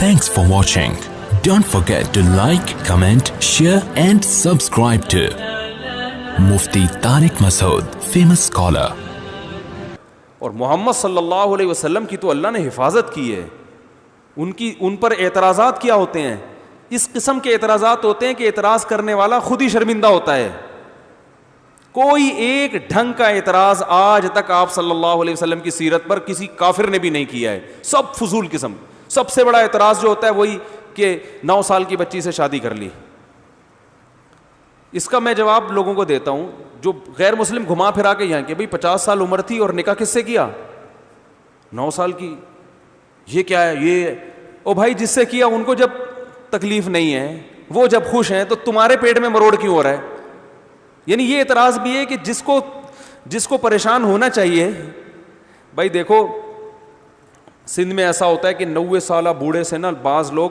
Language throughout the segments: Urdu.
Thanks for watching. Don't forget to like, comment, share and subscribe to Mufti Tariq Masood, famous scholar. اور محمد صلی اللہ علیہ وسلم کی تو اللہ نے حفاظت کی ہے. ان پر اعتراضات کیا ہوتے ہیں؟ اس قسم کے اعتراضات ہوتے ہیں کہ اعتراض کرنے والا خود ہی شرمندہ ہوتا ہے. کوئی ایک ڈھنگ کا اعتراض آج تک آپ صلی اللہ علیہ وسلم کی سیرت پر کسی کافر نے بھی نہیں کیا ہے. سب فضول قسم. سب سے بڑا اعتراض جو ہوتا ہے وہی کہ 9 سال کی بچی سے شادی کر لی. اس کا میں جواب لوگوں کو دیتا ہوں جو غیر مسلم گھما پھرا کے یہاں کہ بھئی 50 سال عمر تھی اور نکاح کس سے کیا؟ 9 سال کی. یہ کیا ہے؟ یہ او بھائی جس سے کیا ان کو جب تکلیف نہیں ہے, وہ جب خوش ہیں, تو تمہارے پیٹ میں مروڑ کیوں ہو رہا ہے؟ یعنی یہ اعتراض بھی ہے کہ جس کو پریشان ہونا چاہیے. بھائی دیکھو سندھ میں ایسا ہوتا ہے کہ 90 سالہ بوڑھے سے نا بعض لوگ,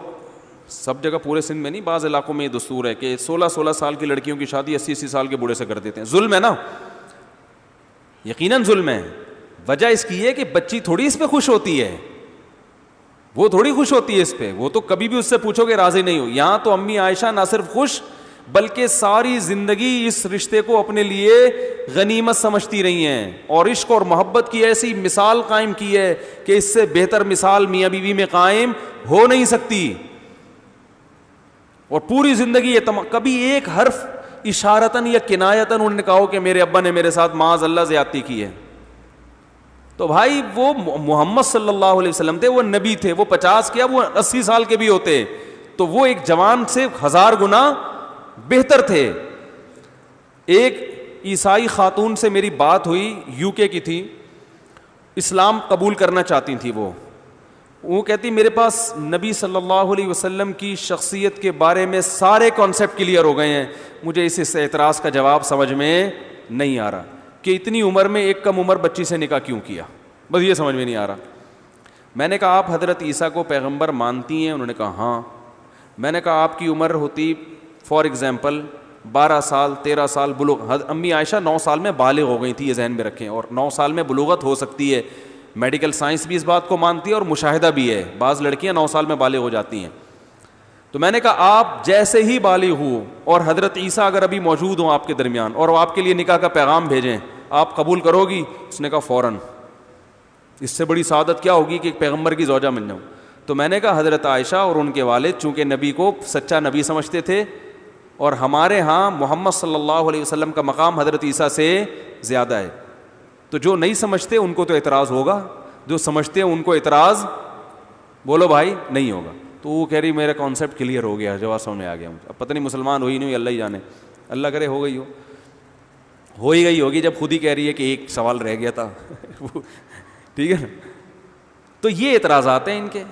سب جگہ پورے سندھ میں نہیں, بعض علاقوں میں یہ دستور ہے کہ 16 سال کی لڑکیوں کی شادی 80 سال کے بوڑھے سے کر دیتے ہیں. ظلم ہے نا, یقیناً ظلم ہے. وجہ اس کی ہے کہ بچی تھوڑی اس پہ خوش ہوتی ہے, وہ تھوڑی خوش ہوتی ہے اس پہ, وہ تو کبھی بھی اس سے پوچھو کہ راضی نہیں ہو. یہاں تو امی عائشہ نہ صرف خوش بلکہ ساری زندگی اس رشتے کو اپنے لیے غنیمت سمجھتی رہی ہیں اور عشق اور محبت کی ایسی مثال قائم کی ہے کہ اس سے بہتر مثال میاں بیوی میں قائم ہو نہیں سکتی. اور پوری زندگی یہ کبھی ایک حرف اشارتاً یا کنایتاً انہوں نے کہا کہ میرے ابا نے میرے ساتھ معاذ اللہ زیادتی کی ہے. تو بھائی وہ محمد صلی اللہ علیہ وسلم تھے, وہ نبی تھے, وہ 50 کیا وہ 80 سال کے بھی ہوتے تو وہ ایک جوان سے 1000 گنا بہتر تھے. ایک عیسائی خاتون سے میری بات ہوئی, UK کی تھی, اسلام قبول کرنا چاہتی تھی. وہ کہتی میرے پاس نبی صلی اللہ علیہ وسلم کی شخصیت کے بارے میں سارے کانسیپٹ کلیئر ہو گئے ہیں, مجھے اس اعتراض کا جواب سمجھ میں نہیں آ رہا کہ اتنی عمر میں ایک کم عمر بچی سے نکاح کیوں کیا, بس یہ سمجھ میں نہیں آ رہا. میں نے کہا آپ حضرت عیسیٰ کو پیغمبر مانتی ہیں؟ انہوں نے کہا ہاں. میں نے کہا آپ کی عمر ہوتی فار ایگزامپل 12 سال 13 سال, امی عائشہ 9 سال میں بالغ ہو گئی تھی, یہ ذہن میں رکھیں, اور 9 سال میں بلوغت ہو سکتی ہے. میڈیکل سائنس بھی اس بات کو مانتی ہے اور مشاہدہ بھی ہے, بعض لڑکیاں 9 سال میں بالغ ہو جاتی ہیں. تو میں نے کہا آپ جیسے ہی بالغ ہو اور حضرت عیسیٰ اگر ابھی موجود ہوں آپ کے درمیان اور وہ آپ کے لیے نکاح کا پیغام بھیجیں, آپ قبول کرو گی؟ اس نے کہا فوراً. اس سے بڑی سعادت کیا ہوگی کہ ایک پیغمبر کی زوجہ مل جاؤں. تو میں نے کہا حضرت عائشہ اور ان کے والد چونکہ نبی کو سچا نبی سمجھتے تھے اور ہمارے ہاں محمد صلی اللہ علیہ وسلم کا مقام حضرت عیسیٰ سے زیادہ ہے, تو جو نہیں سمجھتے ان کو تو اعتراض ہوگا, جو سمجھتے ہیں ان کو اعتراض بولو بھائی نہیں ہوگا. تو وہ کہہ رہی میرا کانسیپٹ کلیئر ہو گیا, جواب سمجھ میں آ گیا مجھے. اب پتہ نہیں مسلمان ہوئی نہیں ہوئی, اللہ ہی جانے, اللہ کرے ہو گئی ہو ہی گئی ہوگی جب خود ہی کہہ رہی ہے کہ ایک سوال رہ گیا تھا. ٹھیک ہے نا. تو یہ اعتراضات ہیں ان کے.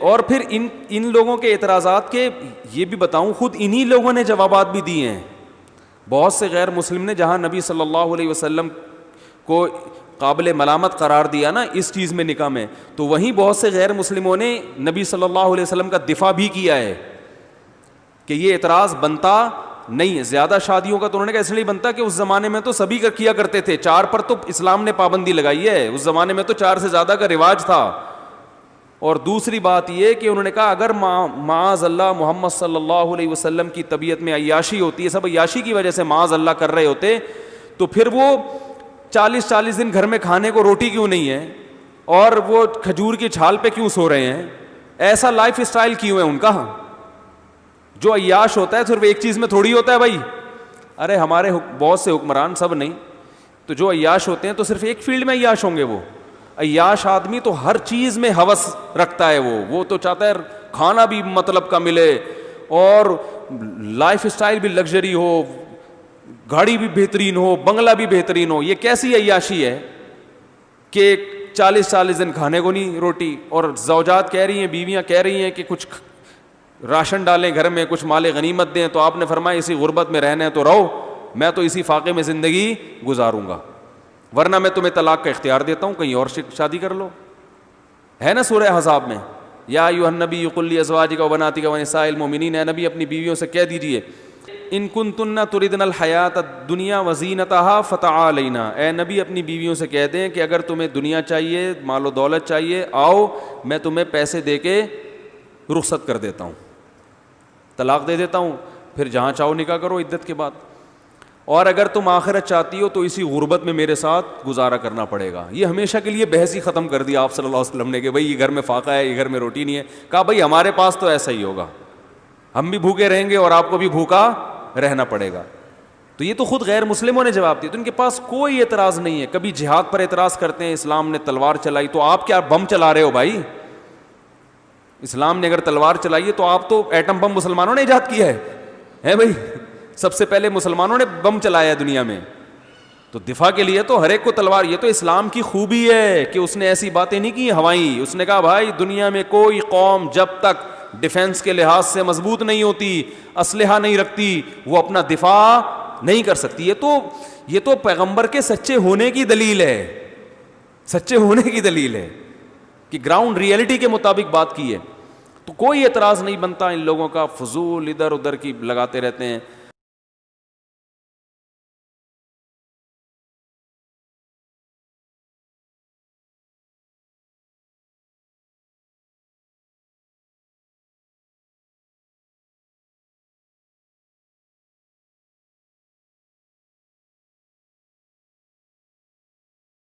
اور پھر ان لوگوں کے اعتراضات کے یہ بھی بتاؤں, خود انہی لوگوں نے جوابات بھی دیے ہیں. بہت سے غیر مسلم نے جہاں نبی صلی اللہ علیہ وسلم کو قابل ملامت قرار دیا نا اس چیز میں نکاح میں, تو وہیں بہت سے غیر مسلموں نے نبی صلی اللہ علیہ وسلم کا دفاع بھی کیا ہے کہ یہ اعتراض بنتا نہیں ہے. زیادہ شادیوں کا تو انہوں نے کہا اس لیے بنتا کہ اس زمانے میں تو سبھی کیا کرتے تھے, 4 پر تو اسلام نے پابندی لگائی ہے, اس زمانے میں تو 4 سے زیادہ کا رواج تھا. اور دوسری بات یہ کہ انہوں نے کہا اگر معاذ اللہ محمد صلی اللہ علیہ وسلم کی طبیعت میں عیاشی ہوتی ہے, سب عیاشی کی وجہ سے معاذ اللہ کر رہے ہوتے, تو پھر وہ 40 دن گھر میں کھانے کو روٹی کیوں نہیں ہے اور وہ کھجور کی چھال پہ کیوں سو رہے ہیں, ایسا لائف اسٹائل کیوں ہے ان کا. جو عیاش ہوتا ہے صرف ایک چیز میں تھوڑی ہوتا ہے بھائی, ارے ہمارے بہت سے حکمران, سب نہیں, تو جو عیاش ہوتے ہیں تو صرف ایک فیلڈ میں عیاش ہوں گے. وہ عیاش آدمی تو ہر چیز میں ہوس رکھتا ہے, وہ تو چاہتا ہے کھانا بھی مطلب کا ملے اور لائف اسٹائل بھی لگژری ہو, گاڑی بھی بہترین ہو, بنگلہ بھی بہترین ہو. یہ کیسی عیاشی ہے کہ 40 دن کھانے کو نہیں روٹی, اور زوجات کہہ رہی ہیں, بیویاں کہہ رہی ہیں کہ کچھ راشن ڈالیں گھر میں, کچھ مال غنیمت دیں, تو آپ نے فرمایا اسی غربت میں رہنا ہے تو رہو, میں تو اسی فاقے میں زندگی گزاروں گا, ورنہ میں تمہیں طلاق کا اختیار دیتا ہوں, کہیں اور شادی کر لو. ہے نا سورہ احزاب میں, یا ایھا النبی قل لازواجک وبناتک ونساء المؤمنین, اے نبی اپنی بیویوں سے کہہ دیجئے ان کنتن تردن الحیات الدنیا وزینتہا فتعالینا، اے نبی اپنی بیویوں سے کہہ دیں کہ اگر تمہیں دنیا چاہیے، مال و دولت چاہیے، آؤ میں تمہیں پیسے دے کے رخصت کر دیتا ہوں، طلاق دے دیتا ہوں، پھر جہاں چاہو نکاح کرو عدت کے بعد، اور اگر تم آخرت چاہتی ہو تو اسی غربت میں میرے ساتھ گزارا کرنا پڑے گا۔ یہ ہمیشہ کے لیے بحث ہی ختم کر دیا آپ صلی اللہ علیہ وسلم نے کہ بھائی یہ گھر میں فاقہ ہے، یہ گھر میں روٹی نہیں ہے، کہا بھائی ہمارے پاس تو ایسا ہی ہوگا، ہم بھی بھوکے رہیں گے اور آپ کو بھی بھوکا رہنا پڑے گا۔ تو یہ تو خود غیر مسلموں نے جواب دیا، تو ان کے پاس کوئی اعتراض نہیں ہے۔ کبھی جہاد پر اعتراض کرتے ہیں، اسلام نے تلوار چلائی، تو آپ کیا بم چلا رہے ہو بھائی؟ اسلام نے اگر تلوار چلائی ہے تو آپ تو ایٹم بم مسلمانوں نے ایجاد کیا ہے بھائی، سب سے پہلے مسلمانوں نے بم چلایا ہے دنیا میں، تو دفاع کے لیے تو ہر ایک کو تلوار۔ یہ تو اسلام کی خوبی ہے کہ اس نے ایسی باتیں نہیں کی ہوائی، اس نے کہا بھائی دنیا میں کوئی قوم جب تک ڈیفنس کے لحاظ سے مضبوط نہیں ہوتی، اسلحہ نہیں رکھتی، وہ اپنا دفاع نہیں کر سکتی۔ یہ تو پیغمبر کے سچے ہونے کی دلیل ہے، سچے ہونے کی دلیل ہے کہ گراؤنڈ ریئلٹی کے مطابق بات کی ہے۔ تو کوئی اعتراض نہیں بنتا ان لوگوں کا، فضول ادھر ادھر کی لگاتے رہتے ہیں۔